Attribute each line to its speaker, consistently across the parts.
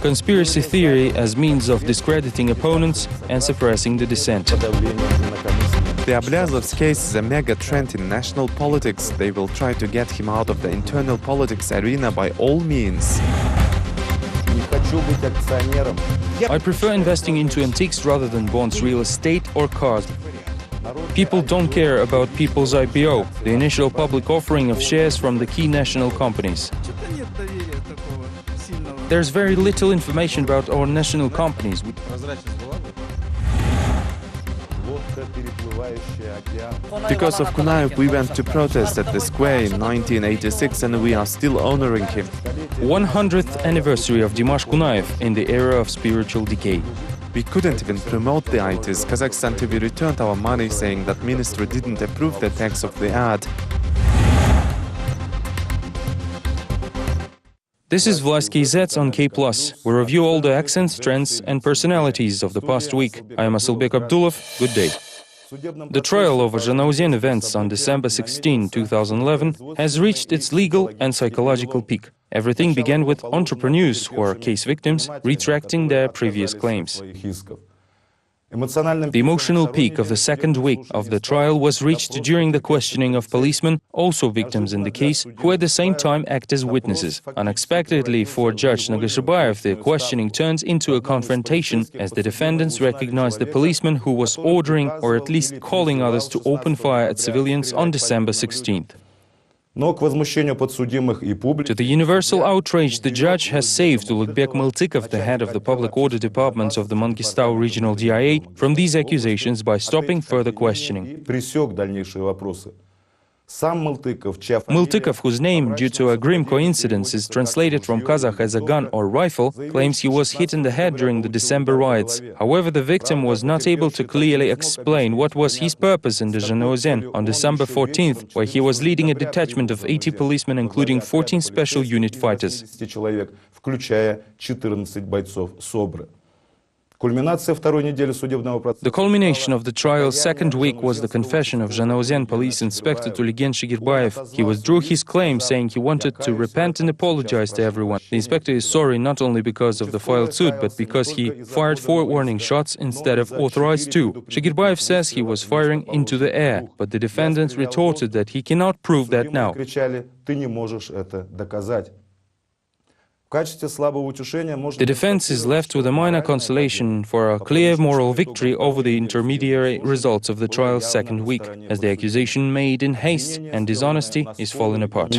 Speaker 1: Conspiracy theory as means of discrediting opponents and suppressing the dissent.
Speaker 2: The Vlast case is a mega trend in national politics. They will try to get him out of the internal politics arena by all means.
Speaker 1: I prefer investing into antiques rather than bonds, real estate or cars. People don't care about people's IPO, the initial public offering of shares from the key national companies. There's very little information about our national companies.
Speaker 2: Because of Kunaev, we went to protest at the square in 1986 and we are still honoring him.
Speaker 1: 100th anniversary of Dimash Kunaev in the era of spiritual decay.
Speaker 2: We couldn't even promote the ITs. Kazakhstan TV returned our money saying that ministry didn't approve the text of the ad.
Speaker 1: This is Vlast KZ on K+. We review all the accents, trends and personalities of the past week. I am Asylbek Abdulov. Good day. The trial of Zhanaozen events on December 16, 2011 has reached its legal and psychological peak. Everything began with entrepreneurs who are case victims retracting their previous claims. The emotional peak of the second week of the trial was reached during the questioning of policemen, also victims in the case, who at the same time act as witnesses. Unexpectedly for Judge Nagashbayev, the questioning turns into a confrontation as the defendants recognize the policeman who was ordering or at least calling others to open fire at civilians on December 16th. To the universal outrage, the judge has saved Ulukbek Miltikov, the head of the public order departments of the Mangistau regional DIA, from these accusations by stopping further questioning. Miltikov, whose name, due to a grim coincidence, is translated from Kazakh as a gun or rifle, claims he was hit in the head during the December riots. However, the victim was not able to clearly explain what was his purpose in the Zhanaozen on December 14th, where he was leading a detachment of 80 policemen, including 14 special unit fighters. The culmination of the trial's second week was the confession of Zhanaozen police inspector Tuligen Shigirbayev. He withdrew his claim, saying he wanted to repent and apologize to everyone. The inspector is sorry not only because of the filed suit, but because he fired 4 warning shots instead of authorized 2. Shigirbayev says he was firing into the air, but the defendants retorted that he cannot prove that now. The defense is left with a minor consolation for a clear moral victory over the intermediary results of the trial's second week, as the accusation made in haste and dishonesty is falling apart.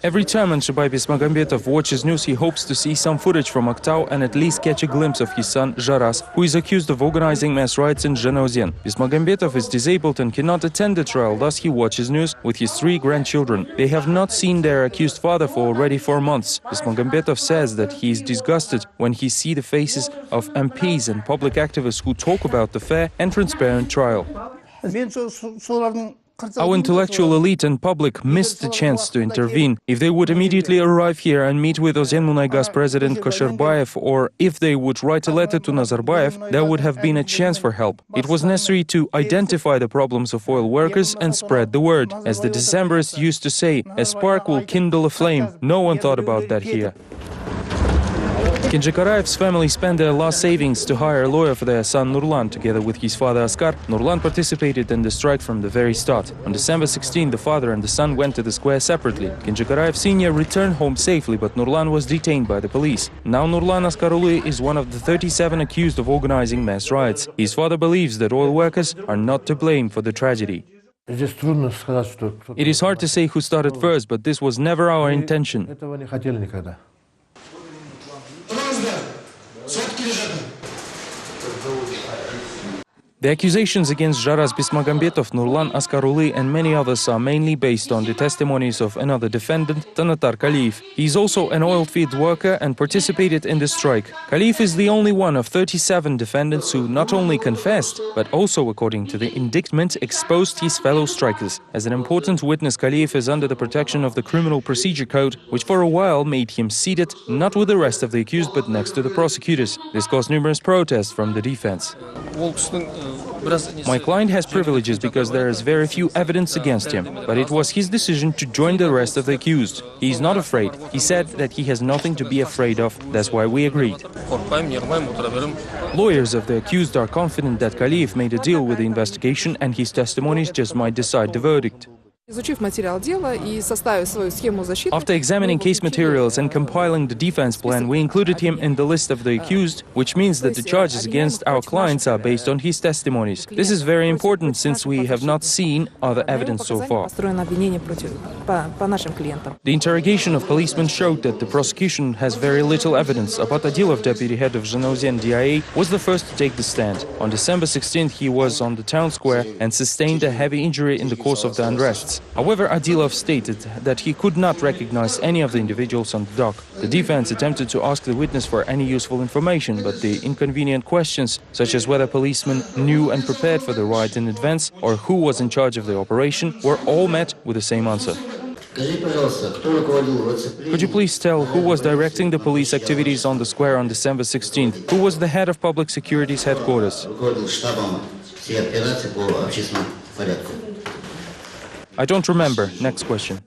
Speaker 1: Every time Anshibai Bismagambetov watches news, he hopes to see some footage from Aktau and at least catch a glimpse of his son, Zharas, who is accused of organizing mass riots in Zhanaozen. Bismagambetov is disabled and cannot attend the trial, thus he watches news with his 3 grandchildren. They have not seen their accused father for already 4 months. Bismagambetov says that he is disgusted when he sees the faces of MPs and public activists who talk about the fair and transparent trial. Our intellectual elite and public missed the chance to intervene. If they would immediately arrive here and meet with Ozenmunaygas President Kosherbayev, or if they would write a letter to Nazarbayev, there would have been a chance for help. It was necessary to identify the problems of oil workers and spread the word. As the Decemberists used to say, a spark will kindle a flame. No one thought about that here. Kenjikaraev's family spent their last savings to hire a lawyer for their son Nurlan. Together with his father Askar, Nurlan participated in the strike from the very start. On December 16, the father and the son went to the square separately. Kenjikaraev Sr. returned home safely, but Nurlan was detained by the police. Now Nurlan Askarului is one of the 37 accused of organizing mass riots. His father believes that oil workers are not to blame for the tragedy. It is hard to say who started first, but this was never our intention. The accusations against Jaraz Bismagambetov, Nurlan Askaruli and many others are mainly based on the testimonies of another defendant, Tanatar Kaliyev. He is also an oil field worker and participated in the strike. Kaliyev is the only one of 37 defendants who not only confessed, but also, according to the indictment, exposed his fellow strikers. As an important witness, Kaliyev is under the protection of the Criminal Procedure Code, which for a while made him seated, not with the rest of the accused, but next to the prosecutors. This caused numerous protests from the defense. My client has privileges because there is very few evidence against him, but it was his decision to join the rest of the accused. He is not afraid. He said that he has nothing to be afraid of. That's why we agreed. Lawyers of the accused are confident that Kaliyev made a deal with the investigation and his testimonies just might decide the verdict. After examining case materials and compiling the defense plan, we included him in the list of the accused, which means that the charges against our clients are based on his testimonies. This is very important since we have not seen other evidence so far. The interrogation of policemen showed that the prosecution has very little evidence. Abat Adilov, deputy head of Zhanaozen DIA, was the first to take the stand. On December 16th, he was on the town square and sustained a heavy injury in the course of the unrests. However, Adilov stated that he could not recognize any of the individuals on the dock. The defense attempted to ask the witness for any useful information, but the inconvenient questions, such as whether policemen knew and prepared for the riot in advance or who was in charge of the operation, were all met with the same answer. Could you please tell who was directing the police activities on the square on December 16th? Who was the head of public security's headquarters? I don't remember. Next question.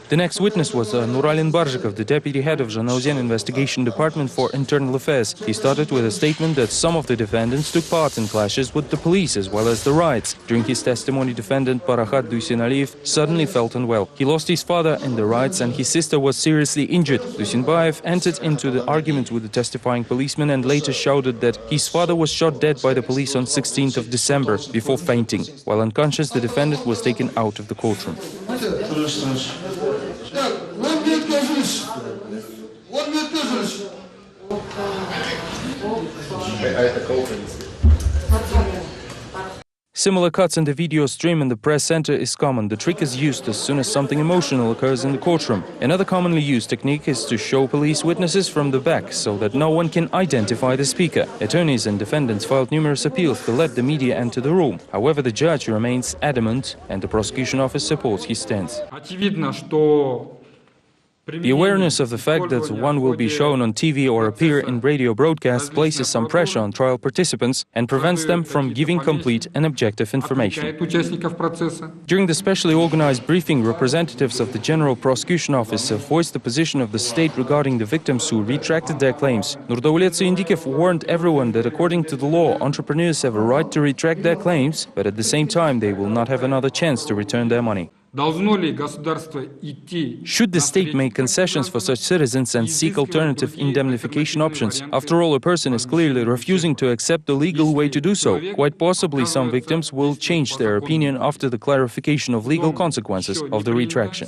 Speaker 1: The next witness was Nuralin Barzhikov, the deputy head of Zhanaozen Investigation Department for Internal Affairs. He started with a statement that some of the defendants took part in clashes with the police as well as the riots. During his testimony, defendant Parahat Dusinaliyev suddenly felt unwell. He lost his father in the riots and his sister was seriously injured. Dusinbayev entered into the argument with the testifying policeman and later shouted that his father was shot dead by the police on 16th of December before fainting. While unconscious, the defendant was taken out of the courtroom. Similar cuts in the video stream in the press center is common. The trick is used as soon as something emotional occurs in the courtroom. Another commonly used technique is to show police witnesses from the back so that no one can identify the speaker. Attorneys and defendants filed numerous appeals to let the media enter the room. However, the judge remains adamant and the prosecution office supports his stance. The awareness of the fact that one will be shown on TV or appear in radio broadcasts places some pressure on trial participants and prevents them from giving complete and objective information. During the specially organized briefing, representatives of the General Prosecution Office have voiced the position of the state regarding the victims who retracted their claims. Nurdaulet Suyndikov warned everyone that according to the law, entrepreneurs have a right to retract their claims, but at the same time they will not have another chance to return their money. Should the state make concessions for such citizens and seek alternative indemnification options? After all, a person is clearly refusing to accept the legal way to do so. Quite possibly some victims will change their opinion after the clarification of legal consequences of the retraction.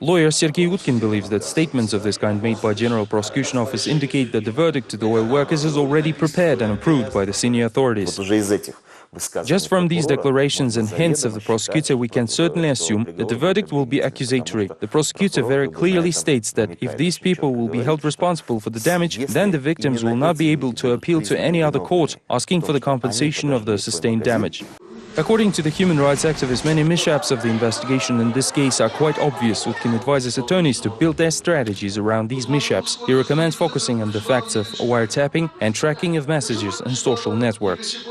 Speaker 1: Lawyer Sergei Utkin believes that statements of this kind made by General Prosecution Office indicate that the verdict to the oil workers is already prepared and approved by the senior authorities. Just from these declarations and hints of the prosecutor, we can certainly assume that the verdict will be accusatory. The prosecutor very clearly states that if these people will be held responsible for the damage, then the victims will not be able to appeal to any other court asking for the compensation of the sustained damage. According to the human rights activist, many mishaps of the investigation in this case are quite obvious. Utkin advises attorneys to build their strategies around these mishaps. He recommends focusing on the facts of wiretapping and tracking of messages on social networks.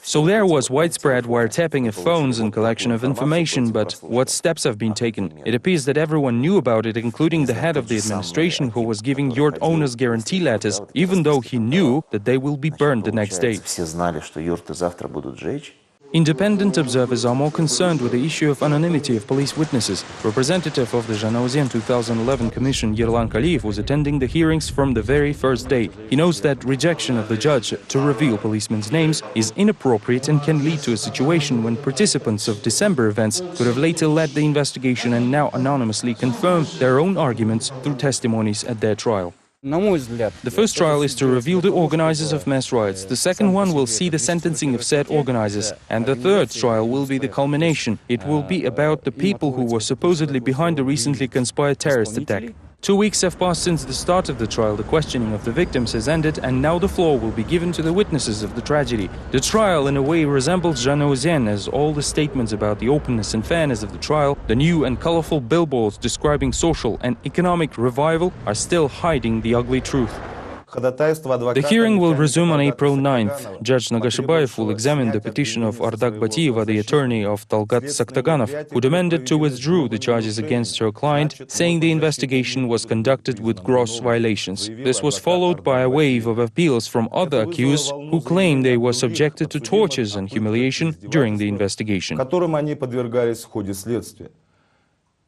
Speaker 1: So there was widespread wiretapping of phones and collection of information, but what steps have been taken? It appears that everyone knew about it, including the head of the administration who was giving yurt owners guarantee letters, even though he knew that they will be burned the next day. Independent observers are more concerned with the issue of anonymity of police witnesses. Representative of the Zhanaozen 2011 Commission Yerlan Kaliyev was attending the hearings from the very first day. He knows that rejection of the judge to reveal policemen's names is inappropriate and can lead to a situation when participants of December events could have later led the investigation and now anonymously confirm their own arguments through testimonies at their trial. The first trial is to reveal the organizers of mass riots, the second one will see the sentencing of said organizers, and the third trial will be the culmination. It will be about the people who were supposedly behind the recently conspired terrorist attack. 2 weeks have passed since the start of the trial, the questioning of the victims has ended, and now the floor will be given to the witnesses of the tragedy. The trial in a way resembles Janauzen, as all the statements about the openness and fairness of the trial, the new and colorful billboards describing social and economic revival, are still hiding the ugly truth. The hearing will resume on April 9th. Judge Nagashibbayev will examine the petition of Ardak Batiyeva, the attorney of Talgat Saktaganov, who demanded to withdraw the charges against her client, saying the investigation was conducted with gross violations. This was followed by a wave of appeals from other accused who claim they were subjected to tortures and humiliation during the investigation.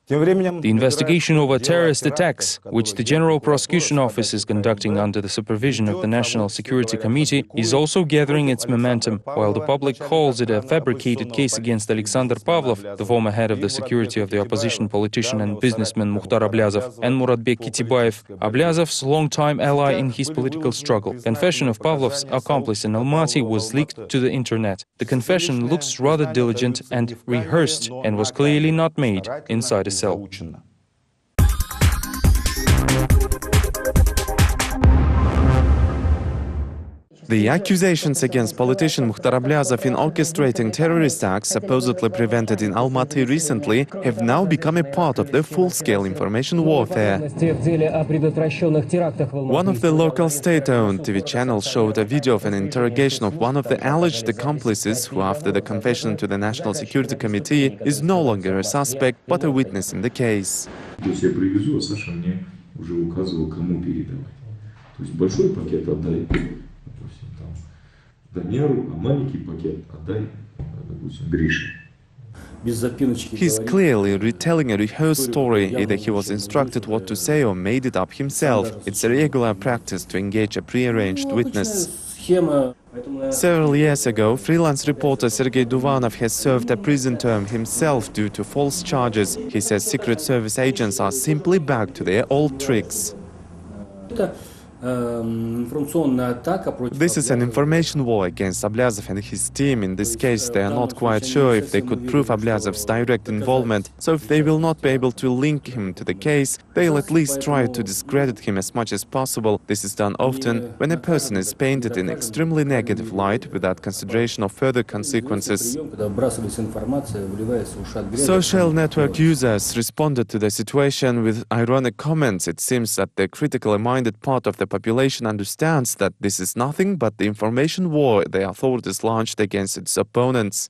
Speaker 1: The investigation over terrorist attacks, which the General Prosecution Office is conducting under the supervision of the National Security Committee, is also gathering its momentum. While the public calls it a fabricated case against Alexander Pavlov, the former head of the security of the opposition politician and businessman Mukhtar Ablazov, and Muratbek Kitibayev, Ablazov's longtime ally in his political struggle. Confession of Pavlov's accomplice in Almaty was leaked to the internet. The confession looks rather diligent and rehearsed, and was clearly not made inside a cell.
Speaker 2: The accusations against politician Mukhtar Ablazov in orchestrating terrorist acts supposedly prevented in Almaty recently have now become a part of the full-scale information warfare. One of the local state-owned TV channels showed a video of an interrogation of one of the alleged accomplices who, after the confession to the National Security Committee, is no longer a suspect but a witness in the case. He's clearly retelling a rehearsed story, either he was instructed what to say or made it up himself. It's a regular practice to engage a pre-arranged witness. Several years ago, freelance reporter Sergei Duvanov has served a prison term himself due to false charges. He says Secret Service agents are simply back to their old tricks. This is an information war against Ablazov and his team. In this case, they are not quite sure if they could prove Ablazov's direct involvement, so if they will not be able to link him to the case, they'll at least try to discredit him as much as possible. This is done often when a person is painted in extremely negative light without consideration of further consequences. Social network users responded to the situation with ironic comments. It seems that the critically minded part of the population understands that this is nothing but the information war the authorities launched against its opponents.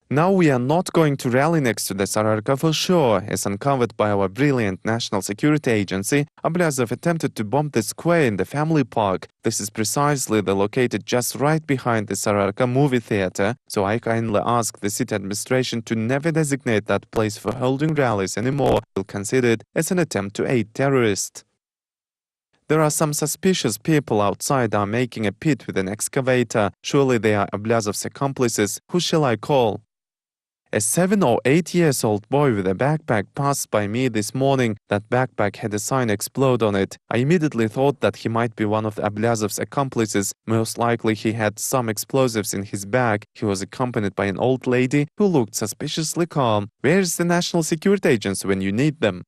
Speaker 2: Now we are not going to rally next to the Sararka for sure. As uncovered by our brilliant National Security Agency, Ablazov attempted to bomb the square in the family park. This is precisely located just right behind the Sararka movie theater, so I kindly ask the city administration to never designate that place for holding rallies anymore. We'll consider it as an attempt to aid terrorists. There are some suspicious people outside are making a pit with an excavator. Surely they are Ablazov's accomplices. Who shall I call? A 7 or 8 years old boy with a backpack passed by me this morning. That backpack had a sign explode on it. I immediately thought that he might be one of Ablazov's accomplices. Most likely he had some explosives in his bag. He was accompanied by an old lady who looked suspiciously calm. Where is the National Security Agency when you need them?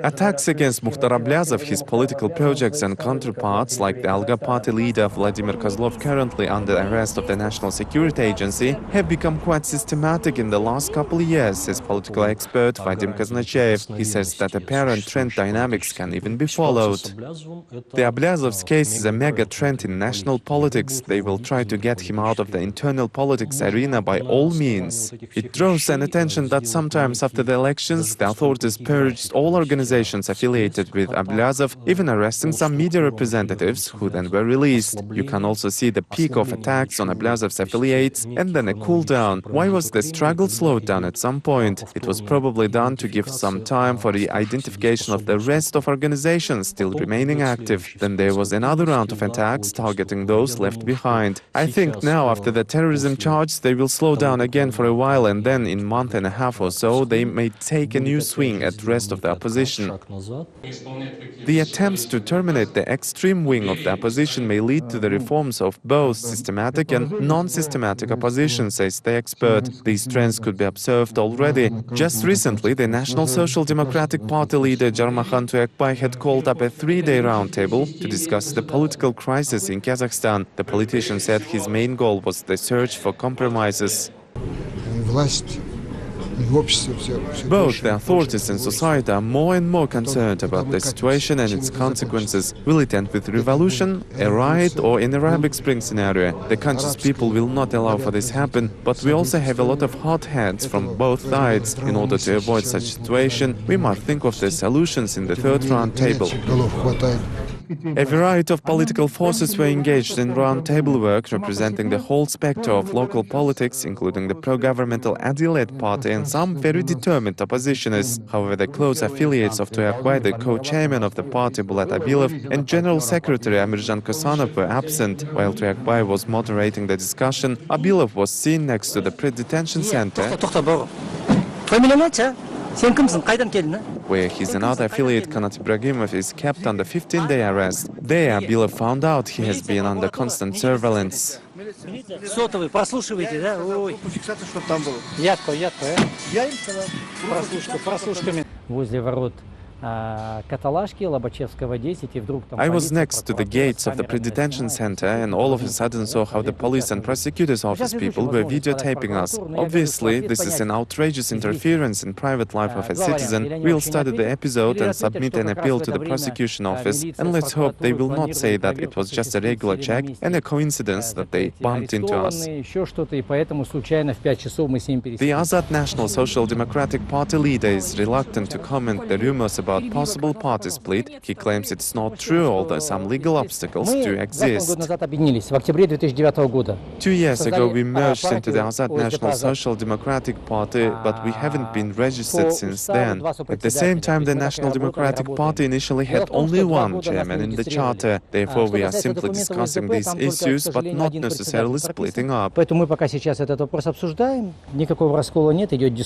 Speaker 2: Attacks against Mukhtar Ablazov, his political projects and counterparts, like the Alga party leader Vladimir Kozlov, currently under arrest of the National Security Agency, have become quite systematic in the last couple of years, says political expert Vadim Kaznachev. He says that apparent trend dynamics can even be followed. The Ablazov's case is a mega trend in national politics. They will try to get him out of the internal politics arena by all means. It draws an attention that sometimes after the elections, the authorities purged all organizations affiliated with Ablazov, even arresting some media representatives who then were released. You can also see the peak of attacks on Ablazov's affiliates and then a cool down. Why was the struggle slowed down at some point? It was probably done to give some time for the identification of the rest of organizations still remaining active. Then there was another round of attacks targeting those left behind. I think now, after the terrorism charge, they will slow down again for a while, and then in a month and a half or so, they may take a new swing at the rest of the opposition. opposition. The attempts to terminate the extreme wing of the opposition may lead to the reforms of both systematic and non-systematic opposition, says the expert. These trends could be observed already. Just recently, the National Social Democratic Party leader Jarmahan Tuyakbay had called up a three-day roundtable to discuss the political crisis in Kazakhstan. The politician said his main goal was the search for compromises. Both the authorities and society are more and more concerned about the situation and its consequences. Will it end with revolution, a riot, or an Arabic Spring scenario? The conscious people will not allow for this happen, but we also have a lot of hot heads from both sides. In order to avoid such situation, we must think of the solutions in the third round table. A variety of political forces were engaged in round-table work representing the whole spectrum of local politics, including the pro-governmental Adilet party and some very determined oppositionists. However, the close affiliates of Tuyakbay, the co-chairman of the party Bulat Abilov, and General Secretary Amirjan Kosanov were absent. While Tuyakbay was moderating the discussion, Abilov was seen next to the pre-detention center, where his another affiliate Kanat Ibragimov is kept under 15-day arrest. There, Abilov found out he has been under constant surveillance. I was next to the gates of the pre-detention center and all of a sudden saw how the police and prosecutor's office people were videotaping us. Obviously, this is an outrageous interference in private life of a citizen. We'll study the episode and submit an appeal to the prosecution office, and let's hope they will not say that it was just a regular check and a coincidence that they bumped into us. The Azad National Social Democratic Party leader is reluctant to comment the rumors about possible party split. He claims it's not true, although some legal obstacles do exist. 2 years ago, we merged into the Azad National Social Democratic Party, but we haven't been registered since then. At the same time, the National Democratic Party initially had only one chairman in the charter. Therefore, we are simply discussing these issues, but not necessarily splitting up.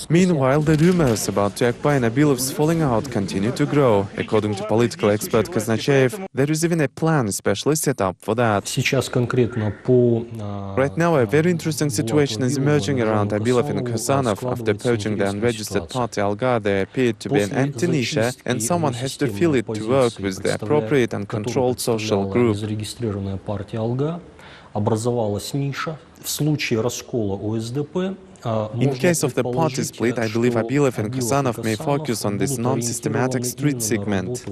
Speaker 2: Meanwhile, the rumors about Tuyakbay and Abilov's falling out continue to grow. According to political expert Kaznachev, there is even a plan especially set up for that. Right now, a very interesting situation is emerging around Abilov and Kosanov. After purging the unregistered party Alga, there appeared to be an empty niche, and someone has to fill it to work with the appropriate and controlled social group. In case of the party split, I believe Abilov and Kosanov may focus on this non-systematic street segment.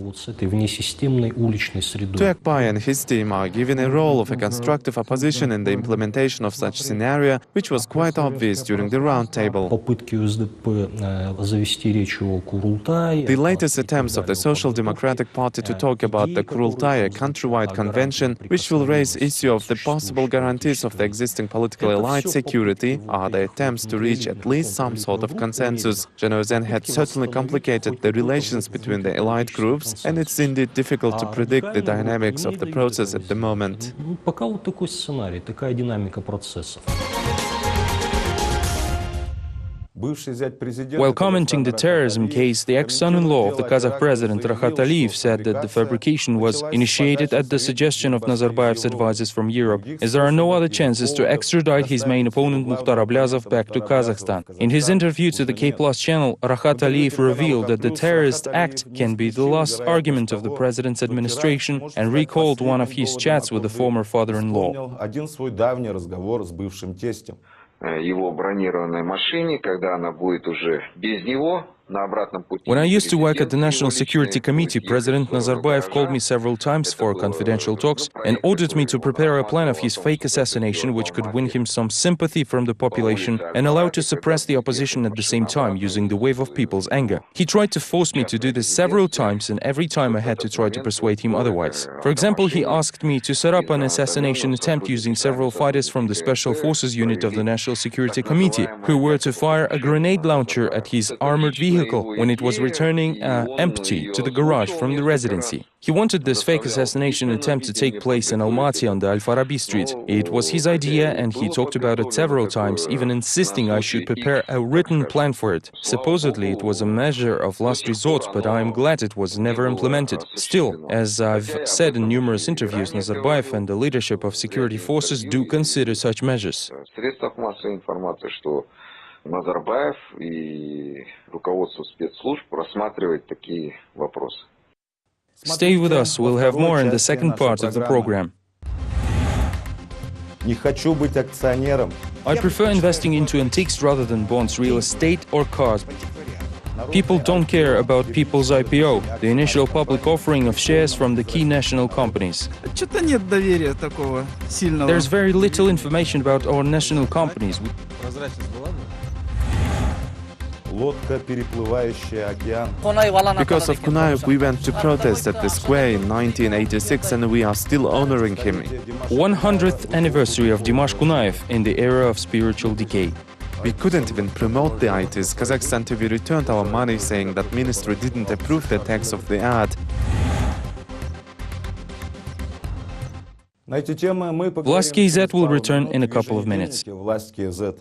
Speaker 2: Tuyakbay and his team are given a role of a constructive opposition in the implementation of such scenario, which was quite obvious during the roundtable. The latest attempts of the Social Democratic Party to talk about the Kurultai, a countrywide convention, which will raise issue of the possible guarantees of the existing political elite security, are the attempts to reach at least some sort of consensus. Genozen had certainly complicated the relations between the elite groups, and it's indeed difficult to predict the dynamics of the process at the moment.
Speaker 1: While commenting the terrorism case, the ex-son-in-law of the Kazakh president Rakhat Aliyev said that the fabrication was initiated at the suggestion of Nazarbayev's advisors from Europe, as there are no other chances to extradite his main opponent Mukhtar Ablazov back to Kazakhstan. In his interview to the KpLus channel, Rakhat Aliyev revealed that the terrorist act can be the last argument of the president's administration and recalled one of his chats with the former father-in-law.
Speaker 3: Его бронированной машине, когда она будет уже без него.
Speaker 1: When I used to work at the National Security Committee, President Nazarbayev called me several times for confidential talks and ordered me to prepare a plan of his fake assassination which could win him some sympathy from the population and allow to suppress the opposition at the same time using the wave of people's anger. He tried to force me to do this several times, and every time I had to try to persuade him otherwise. For example, he asked me to set up an assassination attempt using several fighters from the Special Forces unit of the National Security Committee, who were to fire a grenade launcher at his armored vehicle vehicle when it was returning empty to the garage from the residency. He wanted this fake assassination attempt to take place in Almaty on the Al-Farabi street. It was his idea and he talked about it several times, even insisting I should prepare a written plan for it. Supposedly it was a measure of last resort, but I am glad it was never implemented. Still, as I've said in numerous interviews, Nazarbayev and the leadership of security forces do consider such measures.
Speaker 3: Назарбаев и руководство спецслужб рассматривает такие вопросы.
Speaker 1: Stay with us, we'll have more in the second part of the program.
Speaker 4: Не хочу быть акционером.
Speaker 1: I prefer investing into antiques rather than bonds, real estate or cars. People don't care about people's IPO, the initial public offering of shares from the key national companies.
Speaker 5: Что-то нет доверия такого сильного.
Speaker 1: There's very little information about our national companies.
Speaker 4: Лодка, переплывающая океан.
Speaker 2: Because of Kunayev, we went to protest at the square in 1986 and we are still honoring him.
Speaker 1: 100th anniversary of Dimash Kunayev in the era of spiritual decay.
Speaker 2: We couldn't even promote the ITs. Kazakhstan TV returned our money saying that ministry didn't approve the text of the ad.
Speaker 1: Vlast KZ will return in a couple of minutes.
Speaker 4: Vlast KZ.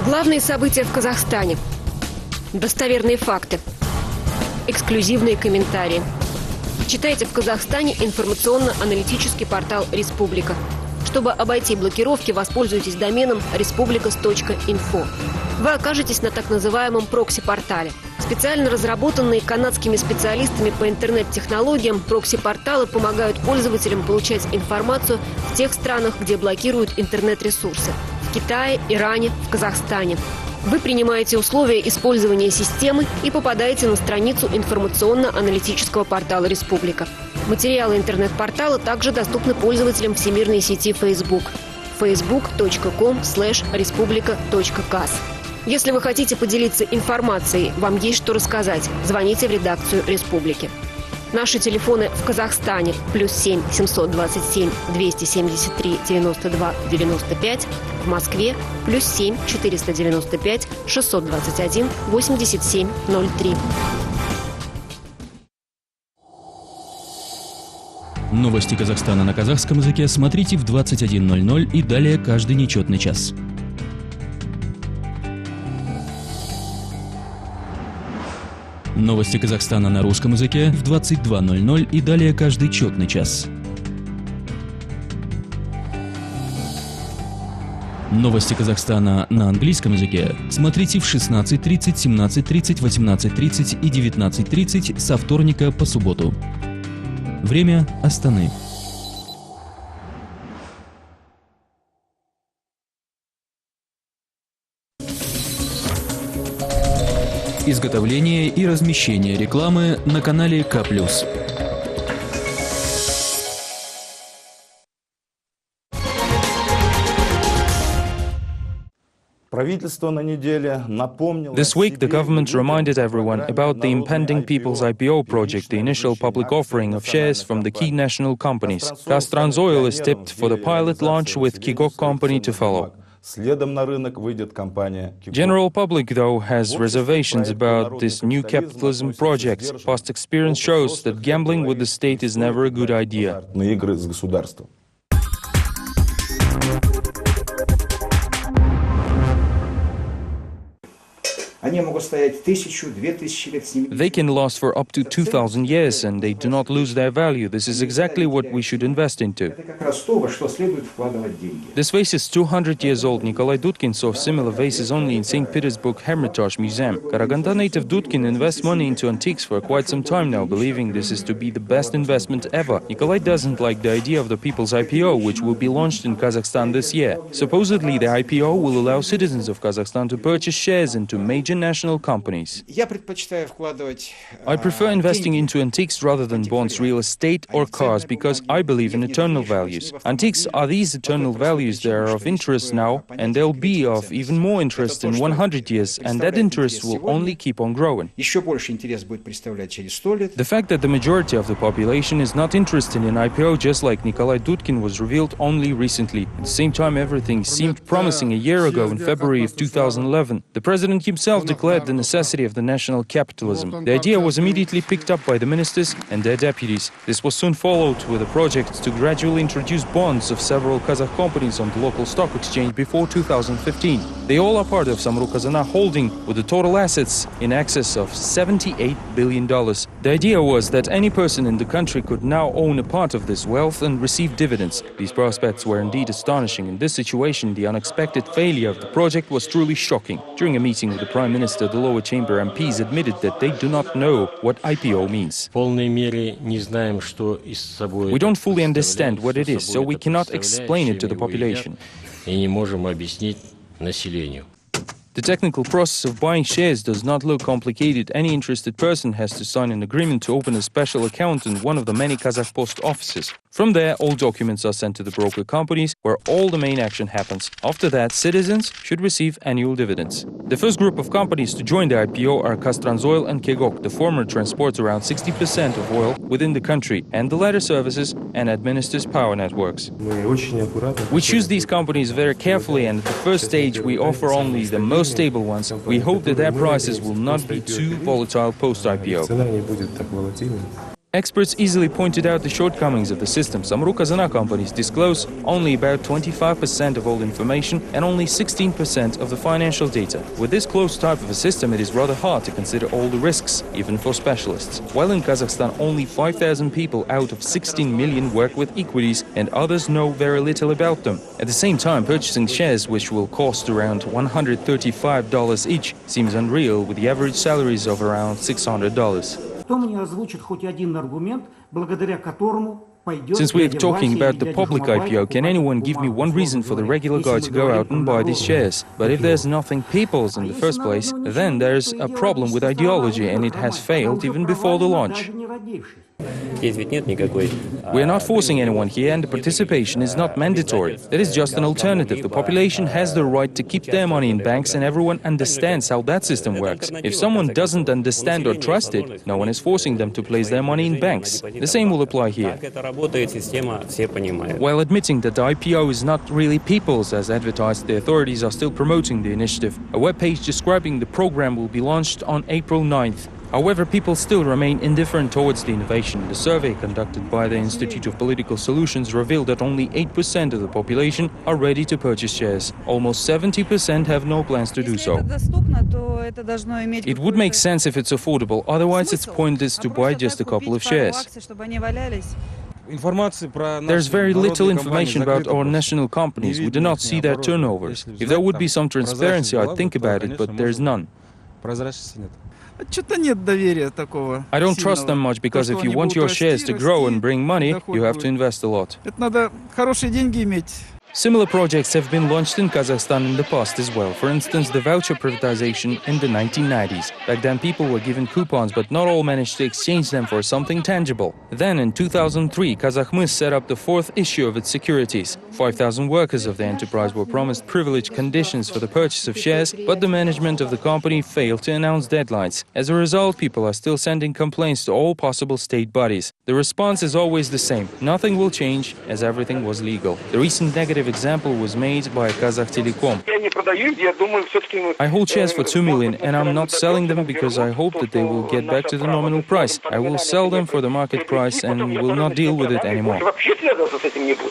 Speaker 6: Главные события в Казахстане. Достоверные факты. Эксклюзивные комментарии. Читайте в Казахстане информационно-аналитический портал «Республика». Чтобы обойти блокировки, воспользуйтесь доменом respublicas.info. Вы окажетесь на так называемом прокси-портале. Специально разработанные канадскими специалистами по интернет-технологиям, прокси-порталы помогают пользователям получать информацию в тех странах, где блокируют интернет-ресурсы. В Китае, Иране, в Казахстане. Вы принимаете условия использования системы и попадаете на страницу информационно-аналитического портала «Республика». Материалы интернет-портала также доступны пользователям всемирной сети Facebook. facebook.com/respublica.kaz. Если вы хотите поделиться информацией, вам есть что рассказать, звоните в редакцию «Республики». Наши телефоны в Казахстане +7 727 273 92 95, в Москве +7 495 621 87 03.
Speaker 7: Новости Казахстана на казахском языке смотрите в 21:00 и далее каждый нечетный час. Новости Казахстана на русском языке в 22:00 и далее каждый четный час. Новости Казахстана на английском языке смотрите в 16:30, 17:30, 18:30 и 19:30 со вторника по субботу. Время Астаны. Изготовление и размещение рекламы на канале KplusTV.
Speaker 1: This week, the government reminded everyone about the impending People's IPO project, the initial public offering of shares from the key national companies. Kaztrans-Oil is tipped for the pilot launch with Kigok company to follow. General public, though, has reservations about this new capitalism project. Past experience shows that gambling with the state is never a good idea. They can last for up to 2,000 years and they do not lose their value. This is exactly what we should invest into. This vase is 200 years old. Nikolai Dudkin saw similar vases only in St. Petersburg Hermitage Museum. Karaganda native Dudkin invests money into antiques for quite some time now, believing this is to be the best investment ever. Nikolai doesn't like the idea of the People's IPO, which will be launched in Kazakhstan this year. Supposedly, the IPO will allow citizens of Kazakhstan to purchase shares into major international companies.
Speaker 8: Я предпочитаю вкладывать
Speaker 1: I prefer investing
Speaker 8: деньги.
Speaker 1: into antiques rather than bonds, real estate or cars because I believe in eternal values. Antiques are these eternal values. They are of interest now and they'll be of even more interest in 100 years, and that interest will only keep on growing.
Speaker 8: Еще больше интерес будет представлять через 100 лет.
Speaker 1: The fact that the majority of the population is not interested in IPO, just like Nikolai Dudkin, was revealed only recently. At the same time, everything seemed promising a year ago in February of 2011. The president himself declared the necessity of the national capitalism. The idea was immediately picked up by the ministers and their deputies. This was soon followed with a project to gradually introduce bonds of several Kazakh companies on the local stock exchange before 2015. They all are part of Samruk-Kazyna holding with the total assets in excess of $78 billion. The idea was that any person in the country could now own a part of this wealth and receive dividends. These prospects were indeed astonishing. In this situation, the unexpected failure of the project was truly shocking. During a meeting with the Prime Minister, the lower chamber MPs admitted that they do not know what IPO means. We don't fully understand what it is, so we cannot explain it to the population. The technical process of buying shares does not look complicated. Any interested person has to sign an agreement to open a special account in one of the many Kazakh post offices. From there, all documents are sent to the broker companies, where all the main action happens. After that, citizens should receive annual dividends. The first group of companies to join the IPO are Kaztrans and Kegok. The former transports around 60% of oil within the country, and the latter services and administers power networks. We choose these companies very carefully, and at the first stage we offer only the most stable ones. We hope that their prices will not be too volatile post-IPO. Experts easily pointed out the shortcomings of the system. Samruk-Kazyna companies disclose only about 25% of all information and only 16% of the financial data. With this closed type of a system, it is rather hard to consider all the risks, even for specialists. While in Kazakhstan, only 5,000 people out of 16 million work with equities and others know very little about them. At the same time, purchasing shares which will cost around $135 each seems unreal, with the average salaries of around $600. Since we are talking about the public IPO, can anyone give me one reason for the regular guy to go out and buy these shares? But if there's nothing people's in the first place, then there's a problem with ideology, and it has failed even before the launch. We are not forcing anyone here, and the participation is not mandatory. That is just an alternative. The population has the right to keep their money in banks, and everyone understands how that system works. If someone doesn't understand or trust it, no one is forcing them to place their money in banks. The same will apply here. While admitting that the IPO is not really people's as advertised, the authorities are still promoting the initiative. A webpage describing the program will be launched on April 9th. However, people still remain indifferent towards the innovation. The survey conducted by the Institute of Political Solutions revealed that only 8% of the population are ready to purchase shares. Almost 70% have no plans to do so. It would make sense if it's affordable, otherwise it's pointless to buy just a couple of shares. There's very little information about our national companies. We do not see their turnovers. If there would be some transparency, I'd think about it, but there's none. I don't trust them much because if you want your shares to grow and bring money, you have to invest a lot. Similar projects have been launched in Kazakhstan in the past as well. For instance, the voucher privatization in the 1990s. Back then people were given coupons, but not all managed to exchange them for something tangible. Then in 2003, Kazakhmys set up the fourth issue of its securities. 5,000 workers of the enterprise were promised privileged conditions for the purchase of shares, but the management of the company failed to announce deadlines. As a result, people are still sending complaints to all possible state bodies. The response is always the same. Nothing will change, as everything was legal. The recent negative example was made by Kazakh Telecom. I hold shares for 2 million and I'm not selling them because I hope that they will get back to the nominal price. I will sell them for the market price and will not deal with it anymore.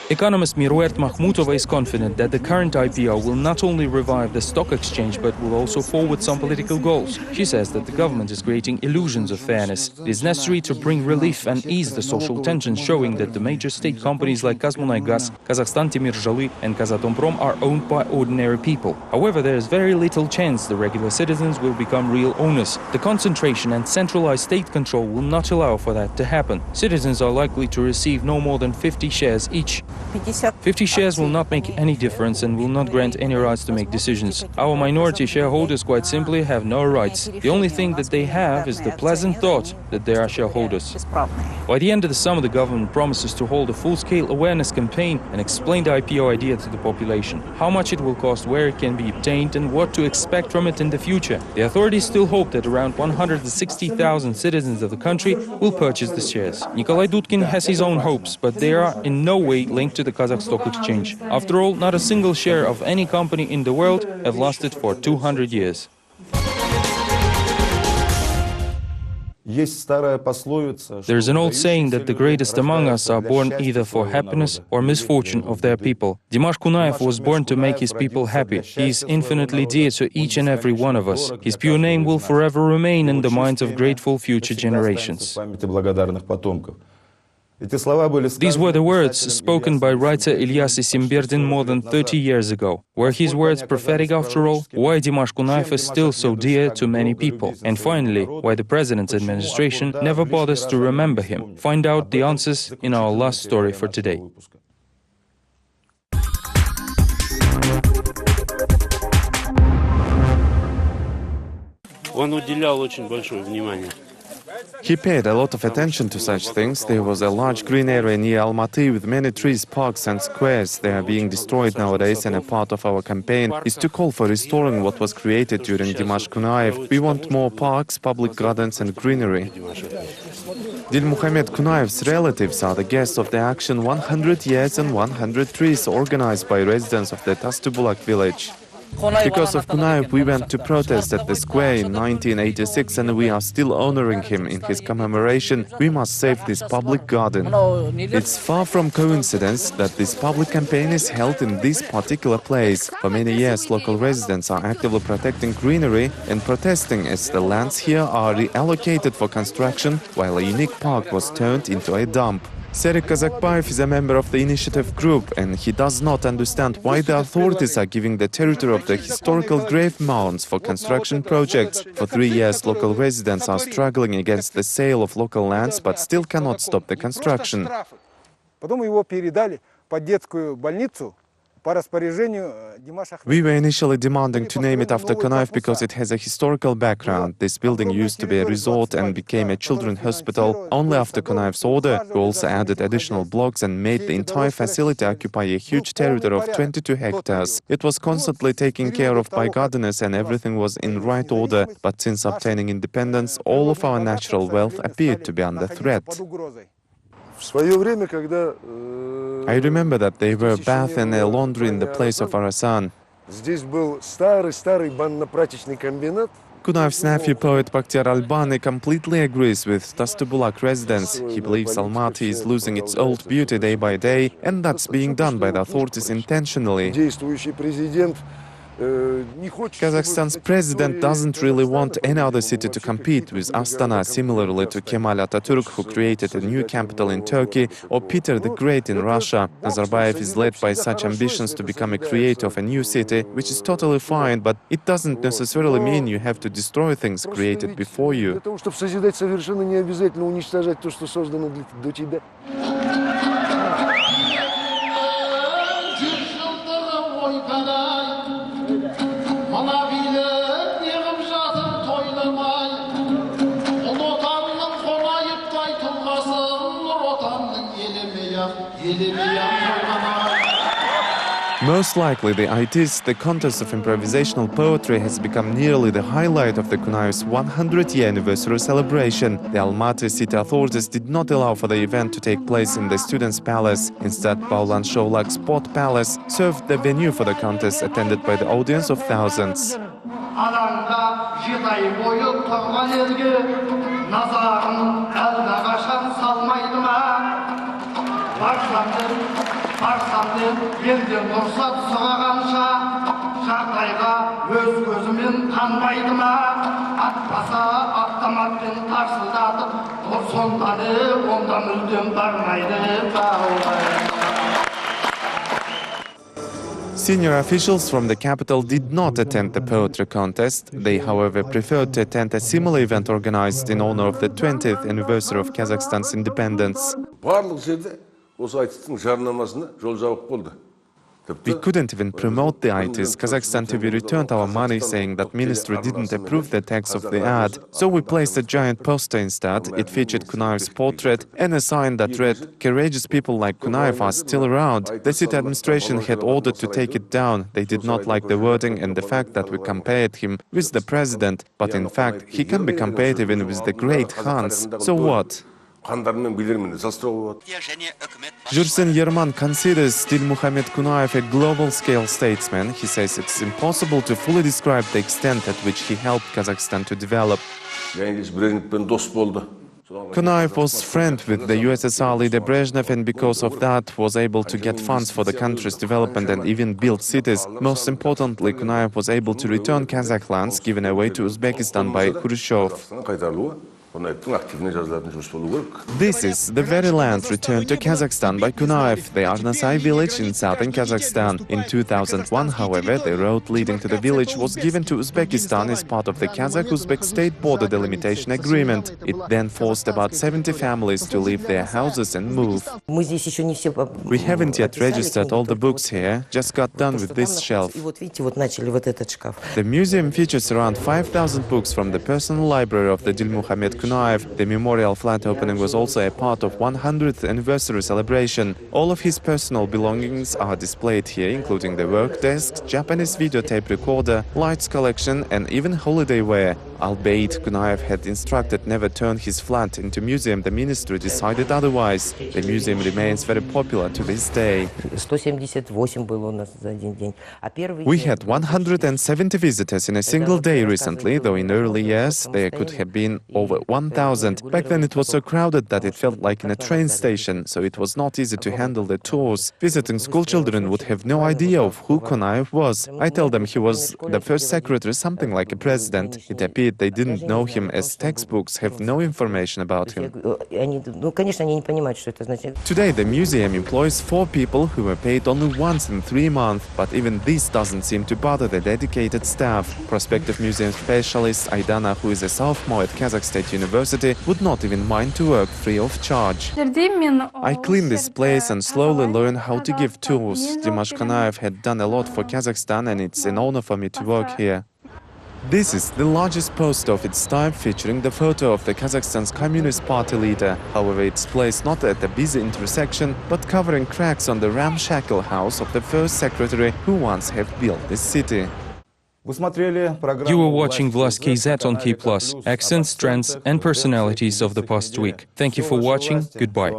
Speaker 1: Economist Miruert Mahmutova is confident that the current IPO will not only revive the stock exchange but will also forward some political goals. She says that the government is creating illusions of fairness. It is necessary to bring relief and ease the social tensions, showing that the major state companies like Kazmunaygas, Kazakhstan Temirzhaly Industry and Kazatomprom are owned by ordinary people. However, there is very little chance the regular citizens will become real owners. The concentration and centralized state control will not allow for that to happen. Citizens are likely to receive no more than 50 shares each. 50 shares will not make any difference and will not grant any rights to make decisions. Our minority shareholders quite simply have no rights. The only thing that they have is the pleasant thought that they are shareholders. By the end of the summer, the government promises to hold a full-scale awareness campaign and explain the IPO idea to the population. How much it will cost, where it can be obtained and what to expect from it in the future. The authorities still hope that around 160,000 citizens of the country will purchase the shares. Nikolai Dudkin has his own hopes, but they are in no way linked to the Kazakh Stock Exchange. After all, not a single share of any company in the world have lasted for 200 years. There is an old saying that the greatest among us are born either for happiness or misfortune of their people. Dimash Kunayev was born to make his people happy. He is infinitely dear to each and every one of us. His pure name will forever remain in the minds of grateful future generations. These were the words spoken by writer Ilyas Isimberdin more than 30 years ago. Were his words prophetic after all? Why Dimash Kunayev is still so dear to many people? And finally, why the president's administration never bothers to remember him? Find out the answers in our last story for today.
Speaker 9: Он уделял очень большое внимание.
Speaker 2: He paid a lot of attention to such things. There was a large green area near Almaty with many trees, parks and squares. They are being destroyed nowadays, and a part of our campaign is to call for restoring what was created during Dimash Kunayev. We want more parks, public gardens and greenery. Dilmuhamed Kunayev's relatives are the guests of the action 100 Years and 100 Trees, organized by residents of the Tastubulak village. Because of Kunayev, we went to protest at the square in 1986, and we are still honoring him in his commemoration. We must save this public garden. It's far from coincidence that this public campaign is held in this particular place. For many years, local residents are actively protecting greenery and protesting as the lands here are reallocated for construction, while a unique park was turned into a dump. Serik Kazakbayev is a member of the initiative group, and he does not understand why the authorities are giving the territory of the historical grave mounds for construction projects. For 3 years, local residents are struggling against the sale of local lands, but still cannot stop the construction. We were initially demanding to name it after Kunayev because it has a historical background. This building used to be a resort and became a children's hospital. Only after Kunayev's order, we also added additional blocks and made the entire facility occupy a huge territory of 22 hectares. It was constantly taken care of by gardeners and everything was in right order. But since obtaining independence, all of our natural wealth appeared to be under threat. I remember that they were a bath and a laundry in the place of Arasan. Kunayev's nephew, poet Bakhtiar Albani, completely agrees with Tastubulak residents. He believes Almaty is losing its old beauty day by day, and that's being done by the authorities intentionally. Kazakhstan's president doesn't really want any other city to compete with Astana, similarly to Kemal Atatürk, who created a new capital in Turkey, or Peter the Great in Russia. Nazarbayev is led by such ambitions to become a creator of a new city, which is totally fine, but it doesn't necessarily mean you have to destroy things created before you. Most likely, the ideas, the contest of improvisational poetry has become nearly the highlight of the Kunayev's 100-year anniversary celebration. The Almaty city authorities did not allow for the event to take place in the Students' Palace. Instead, Paulan Shovlak Sport Palace served the venue for the contest, attended by the audience of thousands. Senior officials from the capital did not attend the poetry contest. They, however, preferred to attend a similar event organized in honor of the 20th anniversary of Kazakhstan's independence. We couldn't even promote the ITs. Kazakhstan TV returned our money, saying that ministry didn't approve the text of the ad. So we placed a giant poster instead. It featured Kunaev's portrait and a sign that read, "Courageous people like Kunaev are still around." The city administration had ordered to take it down. They did not like the wording and the fact that we compared him with the president. But in fact, he can be compared even with the great Hans. So what? Jursen Yerman considers still Muhammad Kunaev a global-scale statesman. He says it's impossible to fully describe the extent at which he helped Kazakhstan to develop. Kunaev was friend with the USSR leader Brezhnev, and because of that was able to get funds for the country's development and even build cities. Most importantly, Kunaev was able to return Kazakh lands given away to Uzbekistan by Khrushchev. This is the very land returned to Kazakhstan by Kunaev, the Arnasay village in southern Kazakhstan. In 2001, however, the road leading to the village was given to Uzbekistan as part of the Kazakh-Uzbek state border delimitation agreement. It then forced about 70 families to leave their houses and move. We haven't yet registered all the books here, just got done with this shelf. The museum features around 5,000 books from the personal library of the Dilmuhamed Kunaev. The memorial flat opening was also a part of 100th anniversary celebration. All of his personal belongings are displayed here, including the work desk, Japanese videotape recorder, lights collection and even holiday wear. Albeit Kunaev had instructed never turn his flat into museum, the ministry decided otherwise. The museum remains very popular to this day. We had 170 visitors in a single day recently, though in early years there could have been over 1,000. Back then it was so crowded that it felt like in a train station, so it was not easy to handle the tours. Visiting school children would have no idea of who Kunaev was. I tell them he was the first secretary, something like a president. It appeared they didn't know him, as textbooks have no information about him. Today the museum employs 4 people who were paid only once in 3 months, but even this doesn't seem to bother the dedicated staff. Prospective museum specialist Aidana, who is a sophomore at Kazakh State University, would not even mind to work free of charge. I clean this place and slowly learn how to give tours. Dimash Kunaev had done a lot for Kazakhstan, and it's an honor for me to work here. This is the largest poster of its time, featuring the photo of the Kazakhstan's Communist Party leader. However, it's placed not at a busy intersection, but covering cracks on the ramshackle house of the first secretary who once have built this city.
Speaker 1: You were watching Vlast KZ on KpLus, accents, trends and personalities of the past week. Thank you for watching. Goodbye.